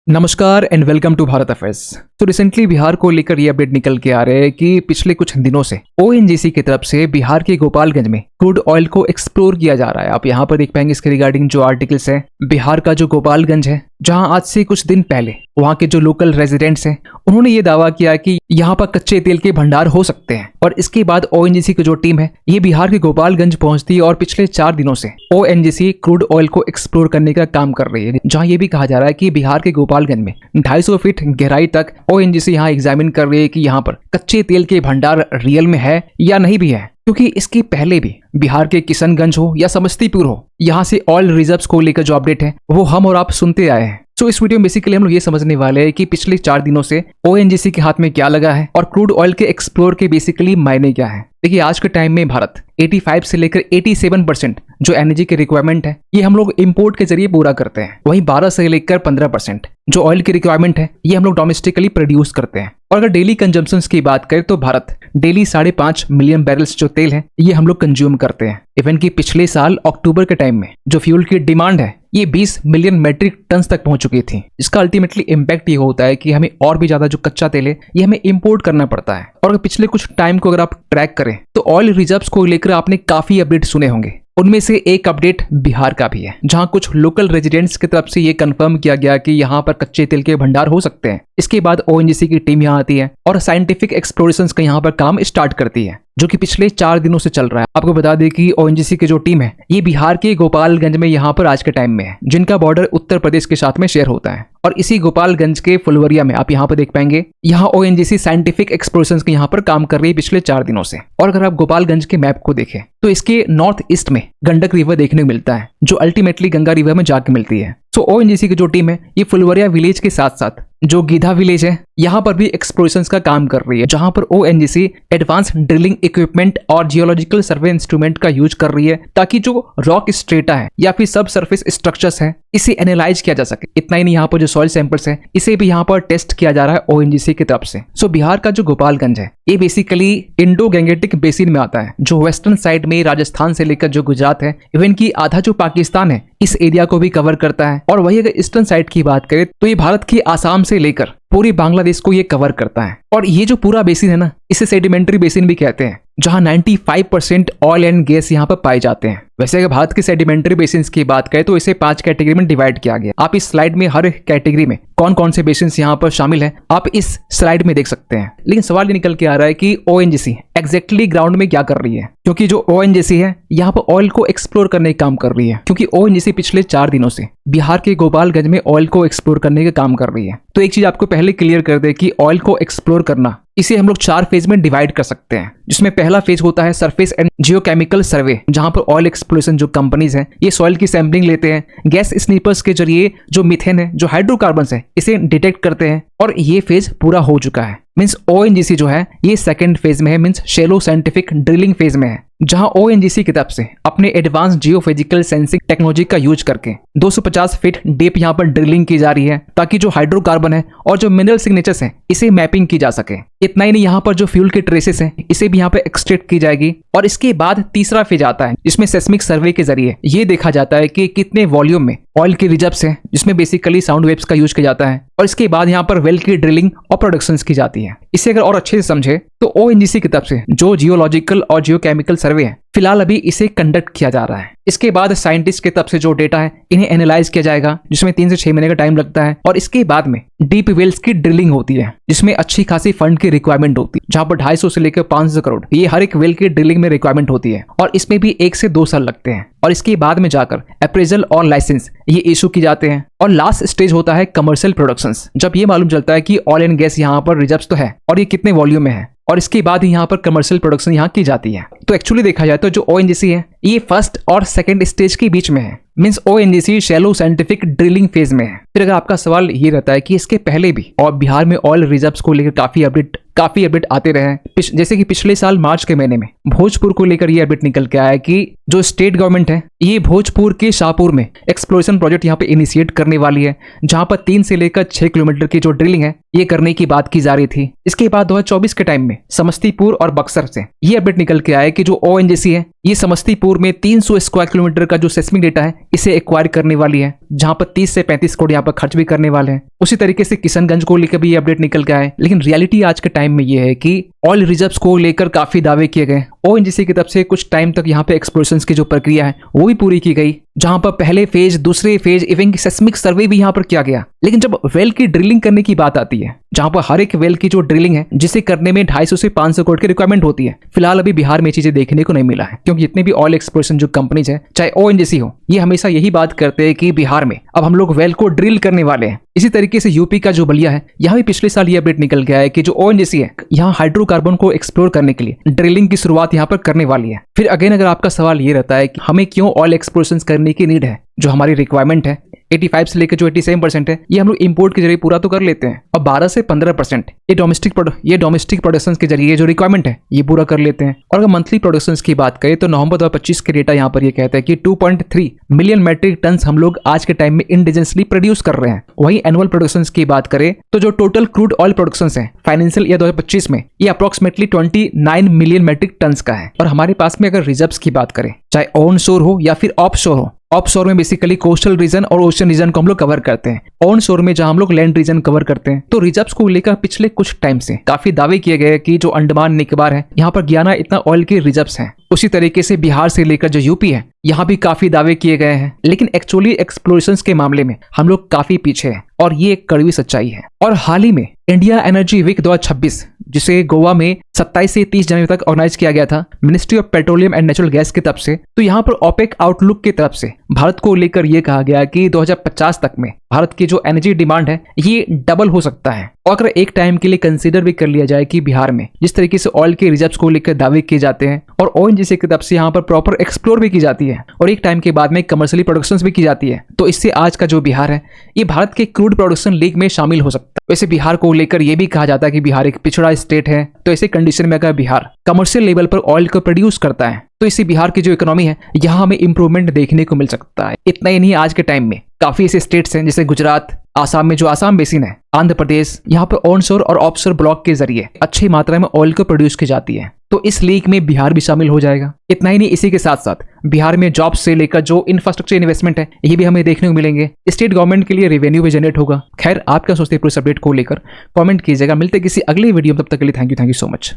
नमस्कार and welcome to Bharat affairs. तो recently Bihar को लेकर ये अपडेट निकल के आ रहे हैं कि पिछले कुछ दिनों से ओएनजीसी की तरफ से बिहार के गोपालगंज में क्रूड ऑयल को एक्सप्लोर किया जा रहा है। आप यहाँ पर देख पाएंगे इसके रिगार्डिंग जो आर्टिकल्स है। बिहार का जो गोपालगंज है, जहां आज से कुछ दिन पहले वहां के जो लोकल रेजिडेंट्स हैं उन्होंने ये दावा किया कि यहाँ पर कच्चे तेल के भंडार हो सकते हैं। और इसके बाद ओएनजीसी की जो टीम है ये बिहार के गोपालगंज पहुंचती है और पिछले 4 दिनों से ओएनजीसी क्रूड ऑयल को एक्सप्लोर करने का काम कर रही है। जहां ये भी कहा जा रहा है कि बिहार के गोपालगंज में 250 फीट गहराई तक ओएनजीसी यहाँ एग्जामिन कर रही है कि यहाँ पर कच्चे तेल के भंडार रियल में है या नहीं भी है। क्योंकि इसके पहले भी बिहार के किशनगंज हो या समस्तीपुर हो, यहाँ से ऑयल रिजर्व्स को लेकर जो अपडेट है वो हम और आप सुनते आए हैं। तो इस वीडियो में बेसिकली हम लोग ये समझने वाले हैं कि पिछले 4 दिनों से ओएनजीसी के हाथ में क्या लगा है और क्रूड ऑयल के एक्सप्लोर के बेसिकली मायने क्या है। देखिए, आज के टाइम में भारत 85 से लेकर 87% जो एनर्जी की रिक्वायरमेंट है ये हम लोग इंपोर्ट के जरिए पूरा करते हैं। वहीं 12 से लेकर 15% जो ऑयल की रिक्वायरमेंट है ये हम लोग डोमेस्टिकली प्रोड्यूस करते हैं। और अगर डेली कंजम्पशन की बात करें तो भारत डेली 5.5 मिलियन बैरल्स जो तेल है ये हम लोग कंज्यूम करते हैं। इवन कि पिछले साल अक्टूबर के टाइम में जो फ्यूल की डिमांड है ये 20 मिलियन मेट्रिक टन तक पहुंच चुकी थी। इसका अल्टीमेटली इम्पैक्ट ये होता है कि हमें और भी ज्यादा जो कच्चा तेल है ये हमें इंपोर्ट करना पड़ता है। और पिछले कुछ टाइम को अगर आप ट्रैक करें तो ऑयल रिजर्व्स को लेकर आपने काफी अपडेट सुने होंगे। उनमें से एक अपडेट बिहार का भी है, जहां कुछ लोकल रेजिडेंट्स की तरफ से ये कंफर्म किया गया कि यहां पर कच्चे तेल के भंडार हो सकते हैं। इसके बाद ओएनजीसी की टीम यहां आती है और साइंटिफिक एक्सप्लोरेशंस का यहां पर काम स्टार्ट करती है, जो कि पिछले 4 दिनों से चल रहा है। आपको बता दें कि ओएनजीसी की जो टीम है ये बिहार के गोपालगंज में यहाँ पर आज के टाइम में है, जिनका बॉर्डर उत्तर प्रदेश के साथ में शेयर होता है। और इसी गोपालगंज के फुलवरिया में आप यहाँ पर देख पाएंगे यहाँ ओएनजीसी साइंटिफिक एक्सप्लोरेशंस के यहाँ पर काम कर रही है पिछले 4 दिनों से। और अगर आप गोपालगंज के मैप को देखें तो इसके नॉर्थ ईस्ट में गंडक रिवर देखने को मिलता है, जो अल्टीमेटली गंगा रिवर में जाके मिलती है। तो ओएनजीसी की जो टीम है ये फुलवरिया विलेज के साथ साथ जो गीधा विलेज है यहाँ पर भी एक्सप्लोरेशंस का काम कर रही है, जहां पर ओएनजीसी एडवांस ड्रिलिंग इक्विपमेंट और जियोलॉजिकल सर्वे इंस्ट्रूमेंट का यूज कर रही है, ताकि जो रॉक स्ट्रेटा है या फिर सब सरफेस स्ट्रक्चर्स है इसे एनालाइज किया जा सके। इतना ही नहीं, यहाँ पर जो सॉइल सैंपल्स है इसे भी यहाँ पर टेस्ट किया जा रहा है ओएनजीसी की तरफ से। सो बिहार का जो गोपालगंज है ये बेसिकली इंडो गैंगेटिक बेसिन में आता है, जो वेस्टर्न साइड में राजस्थान से लेकर जो गुजरात है, इवन की आधा जो पाकिस्तान है इस एरिया को भी कवर करता है। और वही अगर ईस्टर्न साइड की बात करें तो ये भारत की आसाम से लेकर पूरी बांग्लादेश को ये कवर करता है। और ये जो पूरा बेसिन है ना, इसे सेडिमेंट्री बेसिन भी कहते हैं, जहां 95% ऑयल एंड गैस यहाँ पर पाए जाते हैं। वैसे अगर भारत के सेडिमेंट्री बेसिन्स की बात करें तो इसे 5 कैटेगरी में डिवाइड किया गया। आप इस स्लाइड में हर कैटेगरी में कौन कौन से बेसिन्स यहाँ पर शामिल है आप इस स्लाइड में देख सकते हैं। लेकिन सवाल ये निकल के आ रहा है कि ओएनजीसी एग्जैक्टली ग्राउंड में क्या कर रही है, क्योंकि जो ओएनजीसी है यहाँ पर ऑयल को एक्सप्लोर करने का काम कर रही है। क्योंकि ओएनजीसी पिछले 4 दिनों से बिहार के गोपालगंज में ऑयल को एक्सप्लोर करने का काम कर रही है। तो एक चीज आपको पहले क्लियर कर दे कि ऑयल को एक्सप्लोर करना इसे हम लोग 4 फेज में डिवाइड कर सकते हैं, जिसमें पहला फेज होता है सरफेस एंड जियोकेमिकल सर्वे, जहां पर ऑयल एक्सप्लोरेशन जो कंपनीज हैं ये सॉइल की सैंपलिंग लेते हैं, गैस स्नीपर्स के जरिए जो मीथेन है, जो हाइड्रोकार्बन है, इसे डिटेक्ट करते हैं। और ये फेज पूरा हो चुका है। मींस ओएनजीसी जो है ये सेकंड फेज में है, means shallow scientific drilling phase में है, जहां ओएनजीसी की तरफ से अपने एडवांस जियोफिजिकल सेंसिंग टेक्नोलॉजी का यूज करके 250 फीट डीप यहां पर ड्रिलिंग की जा रही है, ताकि जो हाइड्रोकार्बन है और जो मिनरल सिग्नेचर्स हैं इसे मैपिंग की जा सके। इतना ही नहीं, यहाँ पर जो फ्यूल के ट्रेसेस हैं इसे भी यहाँ पे एक्सट्रैक्ट की जाएगी। और इसके बाद तीसरा फेज आता है, जिसमें सेस्मिक सर्वे के जरिए ये देखा जाता है कि कितने वॉल्यूम में ऑयल के रिजर्व्स हैं, जिसमें बेसिकली साउंड वेव्स का यूज किया जाता है। और इसके बाद यहाँ पर वेल की ड्रिलिंग और प्रोडक्शंस की जाती है। इसे अगर और अच्छे से समझे तो ओएनजीसी की तरफ से जो जियोलॉजिकल और जियोकेमिकल सर्वे है फिलहाल अभी इसे कंडक्ट किया जा रहा है। इसके बाद साइंटिस्ट की तरफ से जो डेटा है इन्हें एनालाइज किया जाएगा, जिसमें 3 से 6 महीने का टाइम लगता है। और इसके बाद में डीप वेल्स की ड्रिलिंग होती है, जिसमें अच्छी खासी फंड की रिक्वायरमेंट होती है, जहां पर 250 से लेकर 500 करोड़ ये हर एक वेल की ड्रिलिंग में रिक्वायरमेंट होती है। और इसमें भी 1 से 2 साल लगते हैं। और इसके बाद में जाकर अप्रेजल और लाइसेंस ये इशू की जाते हैं। और लास्ट स्टेज होता है कमर्शियल प्रोडक्शंस, जब ये मालूम चलता है कि ऑयल एंड गैस यहाँ पर रिजर्व्स तो है और ये कितने वॉल्यूम में है। और इसके बाद ही यहाँ पर कमर्शियल प्रोडक्शन यहाँ की जाती है। तो एक्चुअली देखा जाए तो जो ओएनजीसी है ये फर्स्ट और सेकंड स्टेज के बीच में है, means ONGC shallow scientific drilling phase में है। फिर अगर आपका सवाल ये रहता है कि इसके पहले भी और बिहार में ऑयल रिजर्व्स को लेकर काफी अपडेट आते रहे हैं, जैसे कि पिछले साल मार्च के महीने में भोजपुर को लेकर ये अपडेट निकल के आया है कि जो स्टेट गवर्नमेंट है ये भोजपुर के शाहपुर में एक्सप्लोरेशन प्रोजेक्ट यहाँ पे इनिशिएट करने वाली है, जहां पर 3 से लेकर 6 किलोमीटर की जो ड्रिलिंग है ये करने की बात की जा रही थी। इसके बाद 2024 के टाइम में समस्तीपुर और बक्सर से ये अपडेट निकल के आया कि जो ओएनजीसी है ये समस्तीपुर में 300 स्क्वायर किलोमीटर का जो सेस्मिक डेटा है इसे एक्वायर करने वाली है, जहां पर 30 से 35 करोड़ यहाँ पर खर्च भी करने वाले हैं। उसी तरीके से किशनगंज को लेकर भी ये अपडेट निकल के आए, लेकिन रियलिटी आज के टाइम में ये है कि ऑयल रिजर्व्स को लेकर काफी दावे किए गए। ओएनजीसी की तरफ से कुछ टाइम तक यहाँ पे एक्सप्लोरेशंस की जो प्रक्रिया है वो भी पूरी की गई, जहां पर पहले फेज, दूसरे फेज, इवन सेस्मिक सर्वे भी यहाँ पर किया गया। लेकिन जब वेल की ड्रिलिंग करने की बात आती है, जहां पर हर एक वेल की जो ड्रिलिंग है जिसे करने में 250 से 500 करोड़ की रिक्वायरमेंट होती है, फिलहाल अभी बिहार में चीजें देखने को नहीं मिला है। क्योंकि जितने भी ऑयल एक्सप्लोरेशन जो कंपनीज है, चाहे ओएनजीसी हो, ये हमेशा यही बात करते हैं कि बिहार में अब हम लोग वेल को ड्रिल करने वाले हैं। इसी तरीके से यूपी का जो बलिया है, यहाँ भी पिछले साल ये अपडेट निकल गया है कि जो ओएनजीसी है यहाँ हाइड्रोकार्बन को एक्सप्लोर करने के लिए ड्रिलिंग की शुरुआत यहाँ पर करने वाली है। फिर अगेन अगर आपका सवाल ये रहता है कि हमें क्यों ऑयल एक्सप्लोरेशन करने की नीड है, जो हमारी रिक्वायरमेंट है 85 से लेकर जो 87% है ये हम लोग इंपोर्ट के जरिए पूरा तो कर लेते हैं, और 12 से 15% ये डोमेस्टिक प्रोडक्शन के जरिए जो रिक्वायरमेंट है ये पूरा कर लेते हैं। और अगर मंथली प्रोडक्शन की बात करें तो नवंबर 2025 के डेटा यहाँ पर ये कहता है कि 2.3 मिलियन मेट्रिक टन हम लोग आज के टाइम में इंडिजिनसली प्रोड्यूस कर रहे हैं। वहीं एनुअल प्रोडक्शन की बात करें तो जो टोटल क्रूड ऑयल प्रोडक्शन है फाइनेंशियल ईयर 2025 में ये अप्रोक्सीमेटली 29 मिलियन मेट्रिक टन का है। और हमारे पास में अगर रिजर्व्स की बात करें, चाहे ऑन शोर हो या फिर ऑफ शोर हो, ऑफ शोर में बेसिकली कोस्टल रीजन और ओशन रीजन को हम लोग कवर करते हैं, ऑन शोर में जहां हम लोग लैंड रीजन कवर करते हैं। तो रिजर्व्स को लेकर पिछले कुछ टाइम से काफी दावे किए गए कि जो अंडमान निकोबार है यहाँ पर 11 इतना ऑयल के रिजर्व्स हैं। उसी तरीके से बिहार से लेकर जो यूपी है यहाँ भी काफी दावे किए गए हैं, लेकिन एक्चुअली एक्सप्लोरेशंस के मामले में हम लोग काफी पीछे हैं और ये एक कड़वी सच्चाई है। और हाल ही में इंडिया एनर्जी वीक 2026 जिसे गोवा में 27 से 30 जनवरी तक ऑर्गेनाइज किया गया था ministry of petroleum and natural gas की तरफ से, तो यहाँ पर ओपेक आउटलुक की तरफ से भारत को लेकर यह कहा गया कि 2050 तक में भारत की जो एनर्जी डिमांड है ये डबल हो सकता है। और अगर एक टाइम के लिए कंसीडर भी कर लिया जाए कि बिहार में जिस तरीके से ऑयल के रिजर्व्स को लेकर दावे किए जाते हैं और ओएनजीसी की तरफ से यहाँ पर प्रॉपर एक्सप्लोर भी की जाती है और एक टाइम के बाद में कमर्शियली प्रोडक्शन भी की जाती है, तो इससे आज का जो बिहार है ये भारत के क्रूड प्रोडक्शन लीग में शामिल हो सकता है। वैसे बिहार को लेकर यह भी कहा जाता है कि बिहार एक पिछड़ा स्टेट है, तो ऐसे कंडीशन में अगर बिहार कमर्शियल लेवल पर ऑयल को प्रोड्यूस करता है तो इससे बिहार की जो इकोनॉमी है यहाँ हमें इंप्रूवमेंट देखने को मिल सकता है। इतना ही नहीं, आज के टाइम में काफी ऐसे स्टेट्स हैं जैसे गुजरात, आसाम में जो आसाम बेसिन है, आंध्र प्रदेश, यहाँ पर ऑनशोर और ऑफशोर ब्लॉक के जरिए अच्छी मात्रा में ऑयल को प्रोड्यूस की जाती है, तो इस लीग में बिहार भी शामिल हो जाएगा। इतना ही नहीं, इसी के साथ साथ बिहार में जॉब से लेकर जो इंफ्रास्ट्रक्चर इन्वेस्टमेंट है ये भी हमें देखने को मिलेंगे। स्टेट गवर्नमेंट के लिए रेवेन्यू भी जनरेट होगा। खैर, आप क्या सोचते हैं पूरे अपडेट को लेकर कमेंट कीजिएगा। मिलते किसी अगले वीडियो में, तब तक के लिए थैंक यू सो मच।